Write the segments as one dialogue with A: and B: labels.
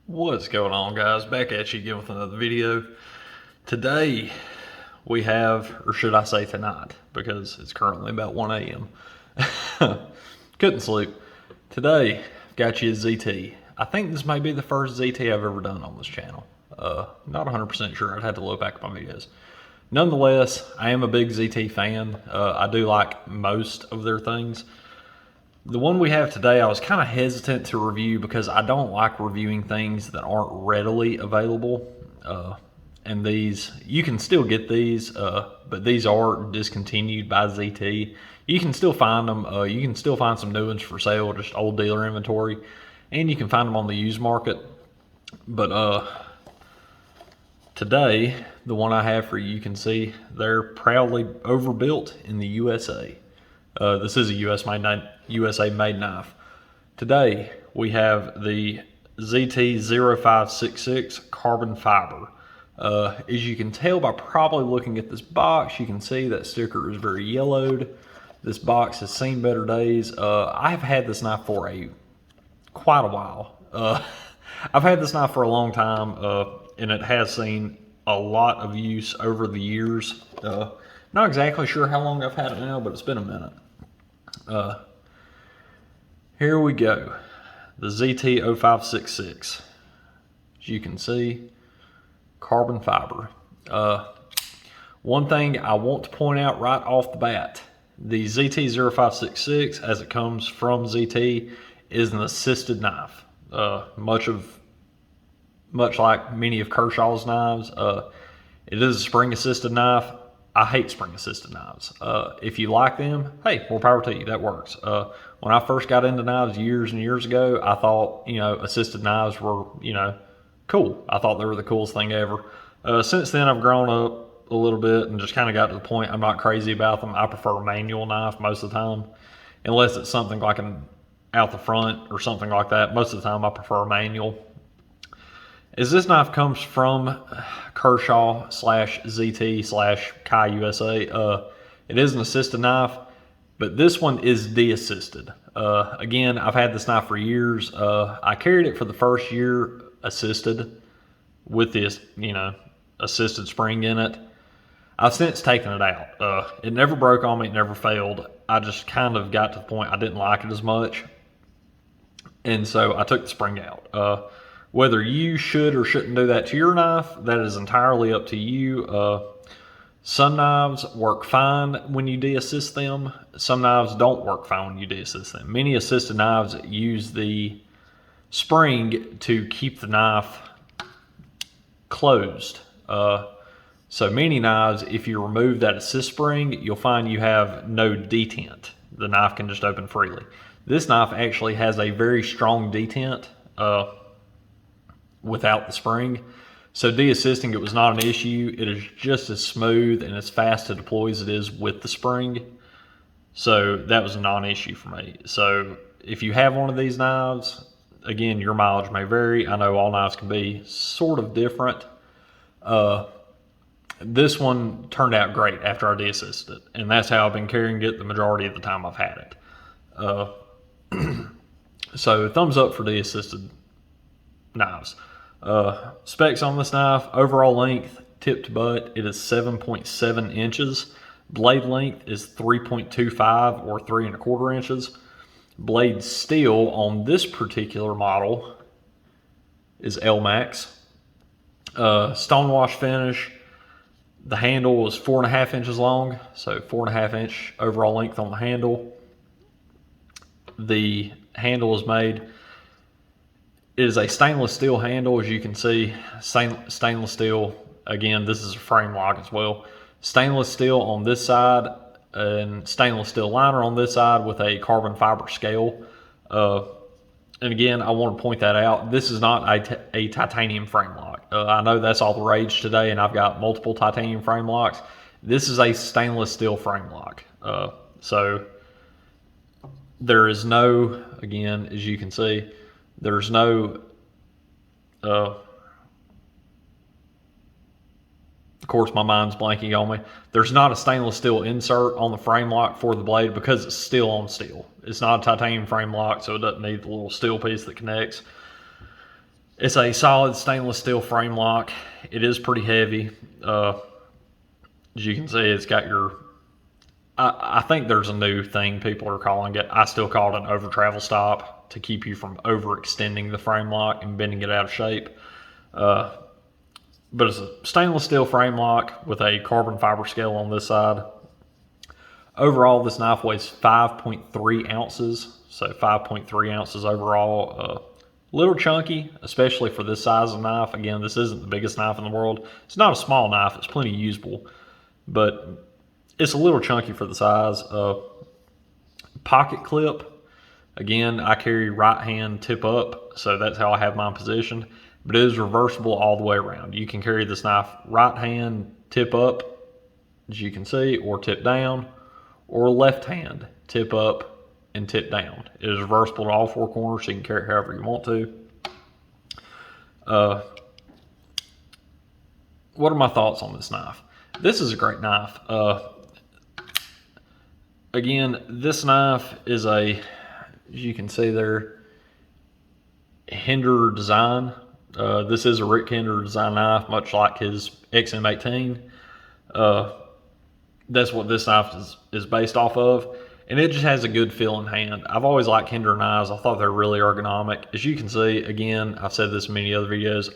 A: What's going on, guys? Back at you again with another video. Today we have, or should I say tonight, because it's currently about 1 a.m. Couldn't sleep. Today I've got you a ZT. I think this may be the first ZT I've ever done on this channel. Not 100% sure. I'd have to look back at my videos. Nonetheless, I am a big ZT fan. I do like most of their things. The one we have today, I was kind of hesitant to review because I don't like reviewing things that aren't readily available. And these, you can still get these, but these are discontinued by ZT. You can still find them. You can still find some new ones for sale, just old dealer inventory. And you can find them on the used market. But today, the one I have for you can see, they're proudly overbuilt in the USA. This is a USA made knife. Today we have the ZT0566 carbon fiber. As you can tell by probably looking at this box, you can see that sticker is very yellowed. This box has seen better days. I've had this knife for quite a while. I've had this knife for a long time, and it has seen a lot of use over the years. Not exactly sure how long I've had it now, but it's been a minute. Here we go, the ZT0566. As you can see, carbon fiber. One thing I want to point out right off the bat, the ZT0566, as it comes from ZT, is an assisted knife. Much like many of Kershaw's knives, it is a spring assisted knife. I hate spring assisted knives. If you like them, hey, more power to you, that works. When I first got into knives years and years ago, I thought, assisted knives were, cool. I thought they were the coolest thing ever. Since then, I've grown up a little bit and just kind of got to the point I'm not crazy about them. I prefer a manual knife most of the time, unless it's something like an out the front or something like that. Most of the time, I prefer a manual. As this knife comes from Kershaw / ZT / Kai USA, it is an assisted knife, but this one is Deassisted. Again, I've had this knife for years. I carried it for the first year assisted with this, assisted spring in it. I've since taken it out. It never broke on me, it never failed. I just kind of got to the point I didn't like it as much. And so I took the spring out. Whether you should or shouldn't do that to your knife, that is entirely up to you. Some knives work fine when you deassist them. Some knives don't work fine when you deassist them. Many assisted knives use the spring to keep the knife closed. So many knives, if you remove that assist spring, you'll find you have no detent. The knife can just open freely. This knife actually has a very strong detent. Without the spring. So deassisting it was not an issue. It is just as smooth and as fast to deploy as it is with the spring. So that was a non-issue for me. So if you have one of these knives, again, your mileage may vary. I know all knives can be sort of different. This one turned out great after I deassisted it. And that's how I've been carrying it the majority of the time I've had it. So thumbs up for deassisted knives. Specs on this knife: overall length, tip to butt, it is 7.7 inches. Blade length is 3.25 or 3¼ inches. Blade steel on this particular model is LMAX. Stonewash finish. The handle is 4.5 inches long, so 4.5 inch overall length on the handle. The handle is made. It is a stainless steel handle, as you can see. Stainless steel. Again, this is a Framelock as well. Stainless steel on this side and stainless steel liner on this side with a carbon fiber scale. And again, I want to point that out. This is not a titanium Framelock. I know that's all the rage today, and I've got multiple titanium Framelocks. This is a stainless steel Framelock. So there is no, again, as you can see, there's no, of course my mind's blanking on me. There's not a stainless steel insert on the Framelock for the blade because it's steel on steel. It's not a titanium Framelock, so it doesn't need the little steel piece that connects. It's a solid stainless steel Framelock. It is pretty heavy. As you can see, it's got your, I think there's a new thing people are calling it. I still call it an over travel stop to keep you from overextending the Framelock and bending it out of shape. But it's a stainless steel Framelock with a carbon fiber scale on this side. Overall, this knife weighs 5.3 ounces, so 5.3 ounces overall. Little chunky, especially for this size of knife. Again, this isn't the biggest knife in the world. It's not a small knife, it's plenty usable, but it's a little chunky for the size. Pocket clip, again, I carry right hand tip up, so that's how I have mine positioned, but it is reversible all the way around. You can carry this knife right hand tip up, as you can see, or tip down, or left hand tip up and tip down. It is reversible to all four corners, so you can carry it however you want to. What are my thoughts on this knife? This is a great knife. Again, this knife is a, as you can see there, Hinder design. This is a Rick Hinder design knife, much like his XM18. That's what this knife is based off of, and it just has a good feel in hand. I've always liked Hinder knives. I thought they're really ergonomic. As you can see, again, I've said this in many other videos,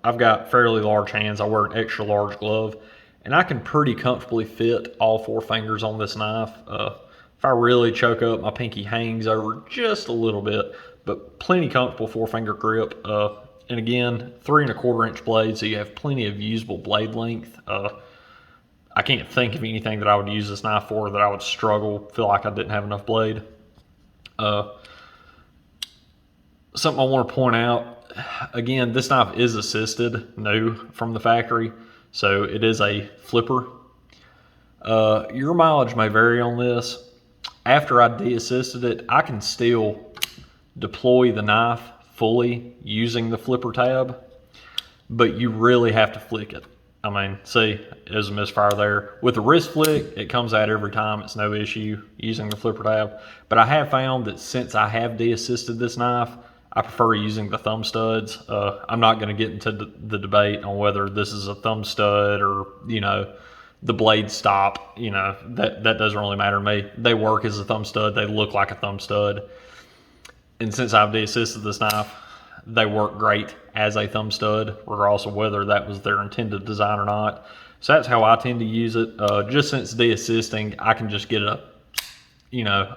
A: I've got fairly large hands. I wear an extra large glove, and I can pretty comfortably fit all four fingers on this knife. If I really choke up, my pinky hangs over just a little bit, but plenty comfortable 4-finger grip. And again, 3 1/4 inch blade, so you have plenty of usable blade length. I can't think of anything that I would use this knife for that I would struggle, feel like I didn't have enough blade. Something I want to point out, again, this knife is assisted, new from the factory, so it is a flipper. Your mileage may vary on this. After I de-assisted it, I can still deploy the knife fully using the flipper tab, but you really have to flick it. I mean, see, there's a misfire there. With the wrist flick, it comes out every time. It's no issue using the flipper tab. But I have found that since I have de-assisted this knife, I prefer using the thumb studs. I'm not going to get into the debate on whether this is a thumb stud or, you know, the blade stop. You know, that doesn't really matter to me. They work as a thumb stud. They look like a thumb stud. And since I've de-assisted this knife, they work great as a thumb stud, regardless of whether that was their intended design or not. So that's how I tend to use it. Just since de-assisting, I can just get a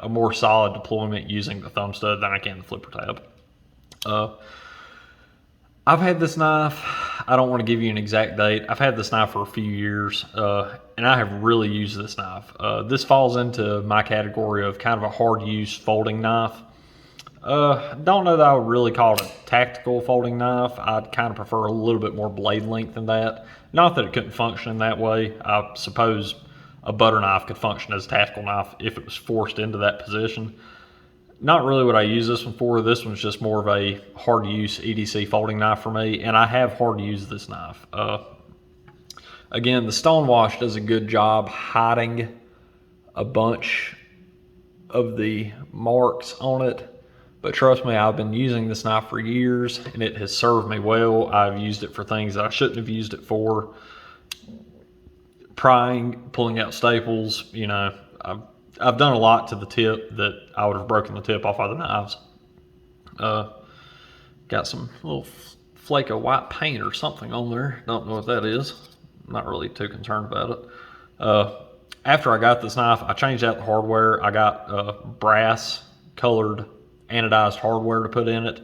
A: more solid deployment using the thumb stud than I can the flipper tab. I've had this knife, I don't want to give you an exact date. I've had this knife for a few years, and I have really used this knife. This falls into my category of kind of a hard use folding knife. Don't know that I would really call it a tactical folding knife. I'd kind of prefer a little bit more blade length than that. Not that it couldn't function in that way. I suppose a butter knife could function as a tactical knife if it was forced into that position. Not really what I use this one for. This one's just more of a hard use EDC folding knife for me, and I have hard used this knife. Again, the Stonewash does a good job hiding a bunch of the marks on it. But trust me, I've been using this knife for years and it has served me well. I've used it for things that I shouldn't have used it for. Prying, pulling out staples, you know, I've done a lot to the tip that I would have broken the tip off other knives. Got some little flake of white paint or something on there. Don't know what that is. I'm not really too concerned about it. After I got this knife, I changed out the hardware. I got brass colored anodized hardware to put in it.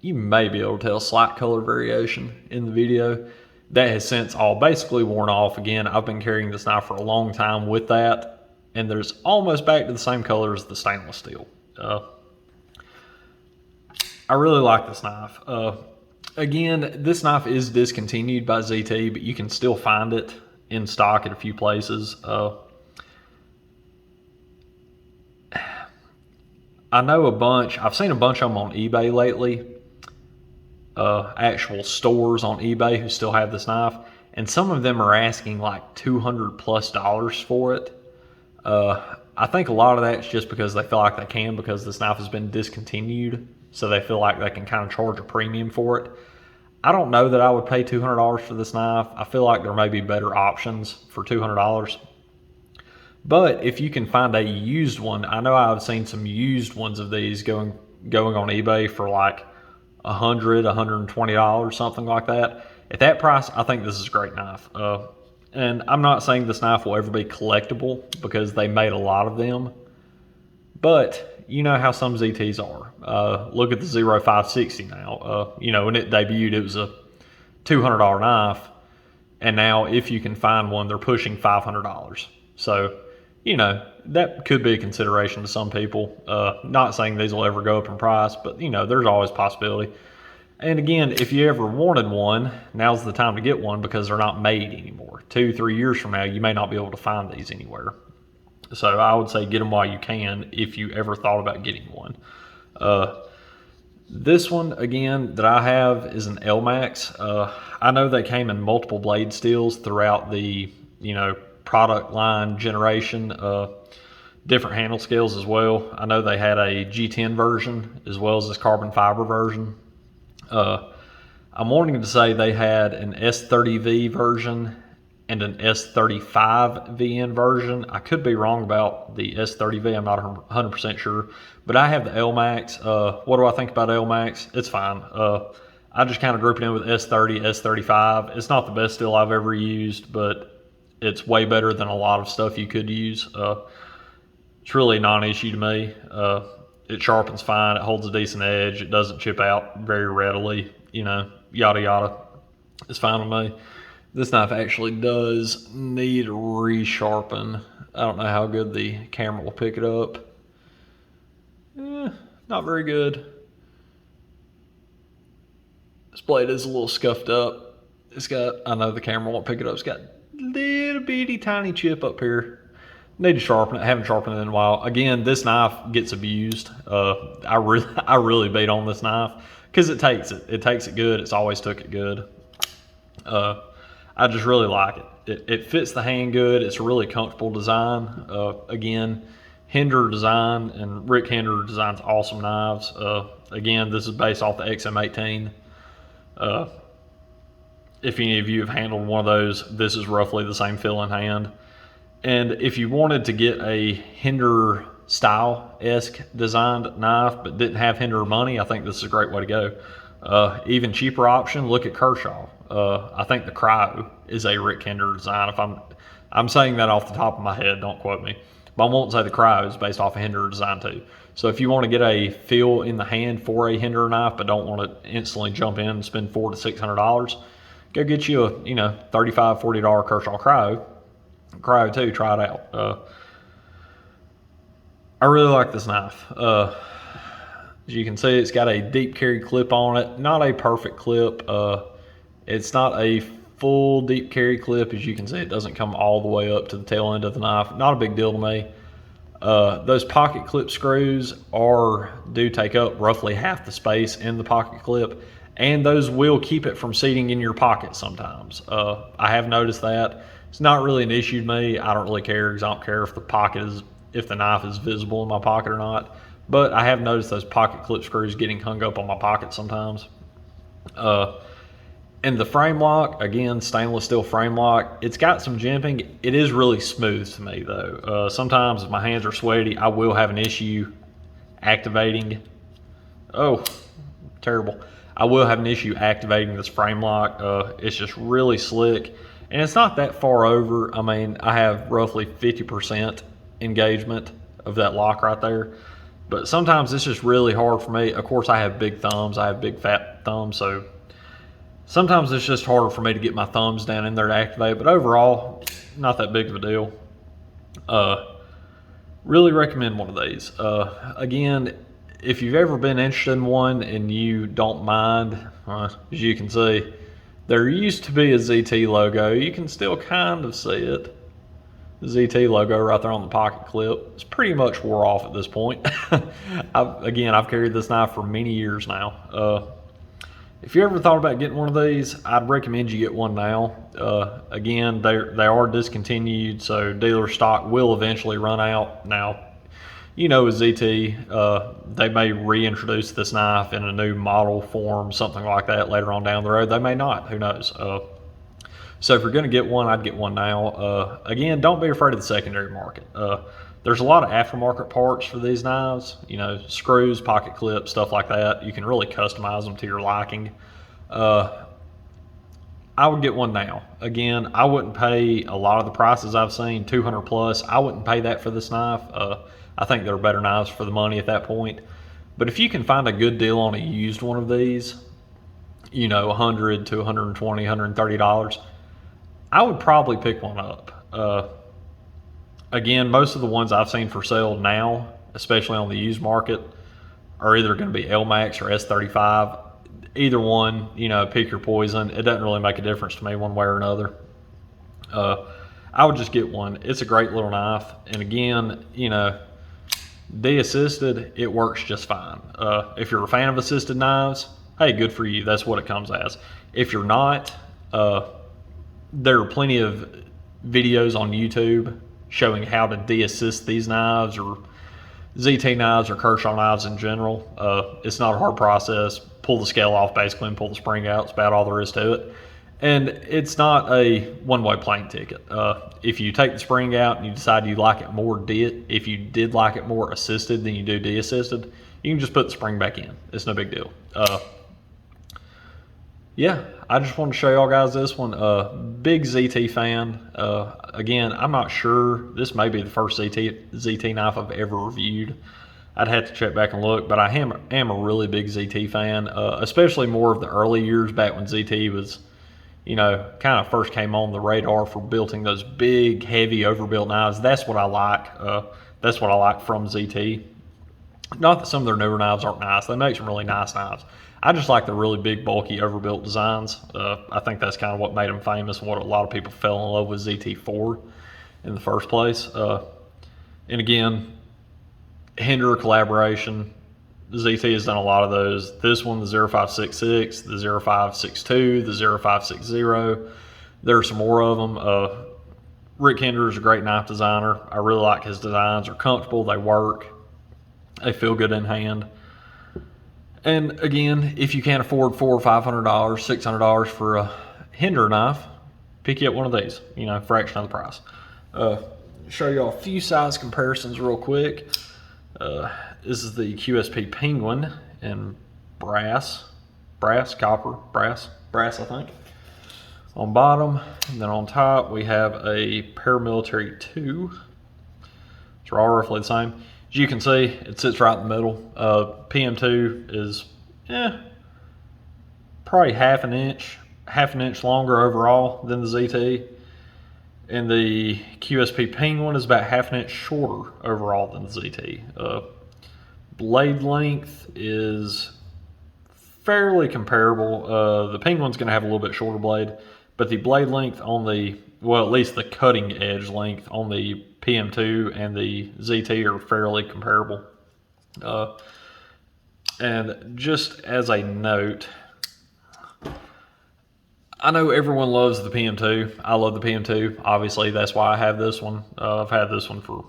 A: You may be able to tell slight color variation in the video. That has since all basically worn off. Again, I've been carrying this knife for a long time with that, and there's almost back to the same color as the stainless steel. I really like this knife. Again, this knife is discontinued by ZT, but you can still find it in stock at a few places. I know a bunch, I've seen a bunch of them on eBay lately, actual stores on eBay who still have this knife, and some of them are asking like $200+ for it. I think a lot of that's just because they feel like they can because this knife has been discontinued so they feel like they can kind of charge a premium for it. I don't know that I would pay $200 for this knife. I feel like there may be better options for $200. But if you can find a used one, I know I've seen some used ones of these going on eBay for like $100, $120, something like that. At that price, I think this is a great knife. And I'm not saying this knife will ever be collectible because they made a lot of them. But you know how some ZTs are. Look at the 0560 now. When it debuted, it was a $200 knife. And now if you can find one, they're pushing $500. So, that could be a consideration to some people. Not saying these will ever go up in price, but, there's always a possibility. And again, if you ever wanted one, now's the time to get one because they're not made anymore. 2-3 years from now, you may not be able to find these anywhere. So I would say get them while you can if you ever thought about getting one. This one, again, that I have is an L-Max. I know they came in multiple blade steels throughout the, product line generation, different handle scales as well. I know they had a G10 version as well as this carbon fiber version. I'm wanting to say they had an S30V version and an S35VN version. I could be wrong about the S30V. I'm not 100% sure, but I have the L-Max. What do I think about L-Max? It's fine. I just kind of group it in with S30, S35. It's not the best steel I've ever used, but it's way better than a lot of stuff you could use. It's really a non-issue to me. It sharpens fine. It holds a decent edge. It doesn't chip out very readily. Yada yada. It's fine with me. This knife actually does need a resharpen. I don't know how good the camera will pick it up. Not very good. This blade is a little scuffed up. I know the camera won't pick it up. It's got a little bitty tiny chip up here. Need to sharpen it. I haven't sharpened it in a while. Again, this knife gets abused. I really beat on this knife because it takes it. It takes it good. It's always took it good. I just really like it. It fits the hand good. It's a really comfortable design. Again, Hinder design, and Rick Hinder designs awesome knives. Again, this is based off the XM18. If any of you have handled one of those, this is roughly the same feel in hand. And if you wanted to get a Hinder style-esque designed knife but didn't have Hinder money, I think this is a great way to go. Even cheaper option, look at Kershaw. I think the Cryo is a Rick Hinder design. If I'm saying that off the top of my head, don't quote me. But I won't say the Cryo is based off a Hinder design too. So if you want to get a feel in the hand for a Hinder knife but don't want to instantly jump in and spend $400 to $600, go get you a $35, $40 Kershaw Cryo 2, try it out. I really like this knife. As you can see, it's got a deep carry clip on it. Not a perfect clip. It's not a full deep carry clip. As you can see, it doesn't come all the way up to the tail end of the knife. Not a big deal to me. Those pocket clip screws do take up roughly half the space in the pocket clip, and those will keep it from seating in your pocket sometimes. I have noticed that. It's not really an issue to me. I don't really care because I don't care if the knife is visible in my pocket or not. But I have noticed those pocket clip screws getting hung up on my pocket sometimes. And the frame lock, again, stainless steel frame lock, it's got some jimping. It is really smooth to me though. Sometimes if my hands are sweaty, I will have an issue activating. Oh, terrible. I will have an issue activating this frame lock. It's just really slick. And it's not that far over. I mean, I have roughly 50% engagement of that lock right there. But sometimes it's just really hard for me. Of course, I have big thumbs. I have big fat thumbs. So sometimes it's just harder for me to get my thumbs down in there to activate. But overall, not that big of a deal. Really recommend one of these. Again, if you've ever been interested in one and you don't mind, as you can see, there used to be a ZT logo. You can still kind of see it. The ZT logo right there on the pocket clip. It's pretty much wore off at this point. I've carried this knife for many years now. If you ever thought about getting one of these, I'd recommend you get one now. Again, they are discontinued, so dealer stock will eventually run out. Now, with ZT, they may reintroduce this knife in a new model form, something like that later on down the road. They may not, who knows. So if you're going to get one, I'd get one now. Again, don't be afraid of the secondary market. There's a lot of aftermarket parts for these knives, screws, pocket clips, stuff like that. You can really customize them to your liking. I would get one now. Again, I wouldn't pay a lot of the prices I've seen, 200 plus. I wouldn't pay that for this knife. I think there are better knives for the money at that point. But if you can find a good deal on a used one of these, $100 to $120, $130, I would probably pick one up. Again, most of the ones I've seen for sale now, especially on the used market, are either going to be LMAX or S35. Either one, pick your poison. It doesn't really make a difference to me one way or another. I would just get one. It's a great little knife. And again, Deassisted, it works just fine. If you're a fan of assisted knives, hey, good for you. That's what it comes as. If you're not, there are plenty of videos on YouTube showing how to deassist these knives, or ZT knives, or Kershaw knives in general. It's not a hard process. Pull the scale off basically and pull the spring out. It's about all there is to it. And it's not a one-way plane ticket. If you take the spring out and you decide you like it more, if you did like it more assisted than you do deassisted, you can just put the spring back in. It's no big deal. Yeah, I just want to show y'all guys this one. Big ZT fan. Again, I'm not sure. This may be the first ZT knife I've ever reviewed. I'd have to check back and look, but I am a really big ZT fan, especially more of the early years back when ZT was, kind of first came on the radar for building those big, heavy, overbuilt knives. That's what I like. That's what I like from ZT. Not that some of their newer knives aren't nice. They make some really nice knives. I just like the really big, bulky, overbuilt designs. I think that's kind of what made them famous and what a lot of people fell in love with ZT4 in the first place. And again, Hinder collaboration. ZT has done a lot of those. This one, the 0566, the 0562, the 0560. There are some more of them. Rick Hinder is a great knife designer. I really like his designs. They're comfortable, they work, they feel good in hand. And again, if you can't afford $400 or $500, $600 for a Hinder knife, pick you up one of these, fraction of the price. Show y'all a few size comparisons real quick. This is the QSP Penguin in brass, copper, brass, I think. On bottom, and then on top, we have a Paramilitary 2. It's all roughly the same. As you can see, it sits right in the middle. PM2 is probably half an inch longer overall than the ZT. And the QSP Penguin is about half an inch shorter overall than the ZT. Blade length is fairly comparable. The Penguin's going to have a little bit shorter blade, but the blade length on at least the cutting edge length on the PM2 and the ZT are fairly comparable. And just as a note, I know everyone loves the PM2. I love the PM2. Obviously, that's why I have this one. I've had this one for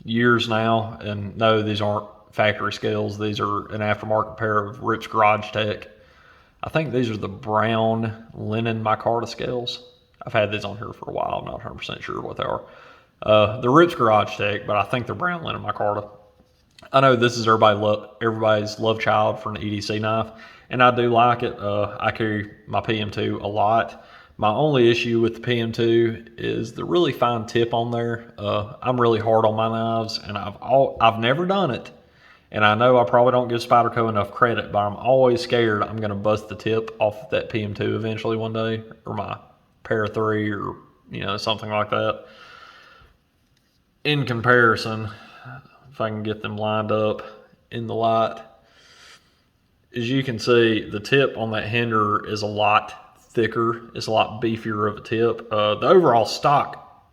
A: years now, and no, these aren't factory scales. These are an aftermarket pair of Rip's Garage Tech. I think these are the brown linen micarta scales. I've had these on here for a while. I'm not 100% sure what they are. They're Rip's Garage Tech, but I think they're brown linen micarta. I know this is everybody's love child for an EDC knife, and I do like it. I carry my PM2 a lot. My only issue with the PM2 is the really fine tip on there. I'm really hard on my knives, and I've never done it. And I know I probably don't give Spyderco enough credit, but I'm always scared I'm going to bust the tip off that PM2 eventually one day, or my Para 3, or something like that. In comparison, if I can get them lined up in the light, as you can see, the tip on that Hinder is a lot thicker. It's a lot beefier of a tip. The overall stock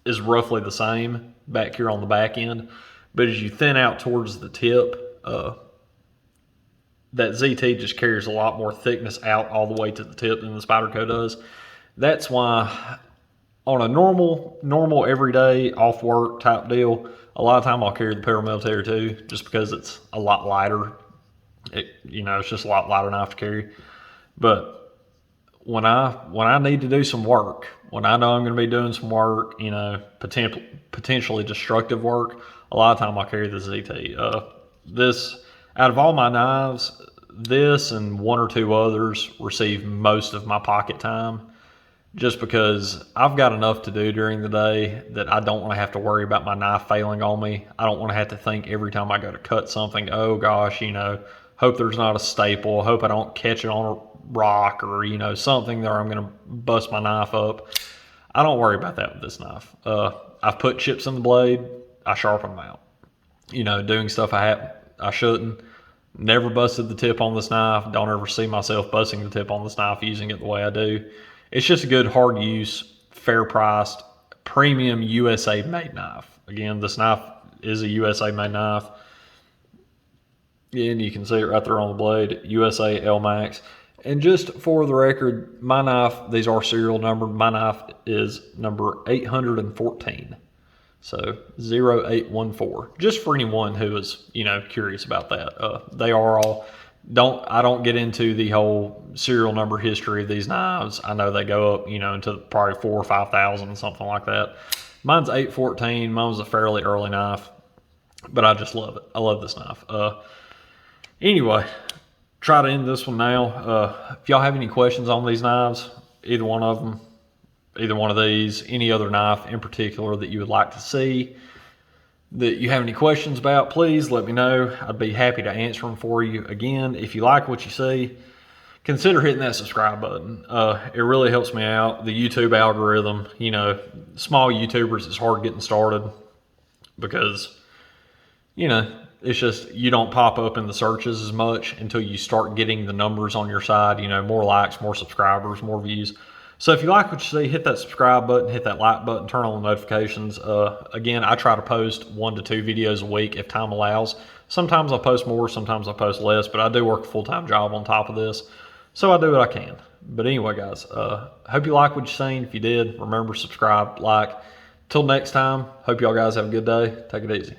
A: is roughly the same back here on the back end, but as you thin out towards the tip, that ZT just carries a lot more thickness out all the way to the tip than the Spyderco does. That's why on a normal everyday off work type deal, a lot of time I'll carry the paramilitary too, just because it's a lot lighter. It's just a lot lighter knife to carry. But when I need to do some work, when I know I'm going to be doing some work, potentially destructive work, a lot of time I'll carry the ZT. This out of all my knives, this and one or two others receive most of my pocket time, just because I've got enough to do during the day that I don't want to have to worry about my knife failing on me. I don't want to have to think every time I go to cut something, oh gosh, hope there's not a staple, hope I don't catch it on a rock or, something that I'm going to bust my knife up. I don't worry about that with this knife. I've put chips in the blade, I sharpen them out. Doing stuff I shouldn't. Never busted the tip on this knife. Don't ever see myself busting the tip on this knife using it the way I do. It's just a good, hard use, fair priced, premium USA made knife. Again, this knife is a USA made knife. And you can see it right there on the blade, USA L Max. And just for the record, my knife, these are serial numbered. My knife is number 814. So 0814. Just for anyone who is, curious about that. They are all, I don't get into the whole serial number history of these knives. I know they go up, into probably 4,000 or 5,000, something like that. Mine's 814. Mine was a fairly early knife, but I just love it. I love this knife. Anyway, try to end this one now. If y'all have any questions on these knives, either one of them, either one of these, any other knife in particular that you would like to see, that you have any questions about, please let me know. I'd be happy to answer them for you. Again, if you like what you see, consider hitting that subscribe button. It really helps me out. The YouTube algorithm, small YouTubers, it's hard getting started because, it's just, you don't pop up in the searches as much until you start getting the numbers on your side, more likes, more subscribers, more views. So if you like what you see, hit that subscribe button, hit that like button, turn on the notifications. Again, I try to post 1 to 2 videos a week if time allows. Sometimes I post more, sometimes I post less, but I do work a full-time job on top of this, so I do what I can. But anyway, guys, hope you like what you've seen. If you did, remember, subscribe, like. Till next time, hope y'all guys have a good day. Take it easy.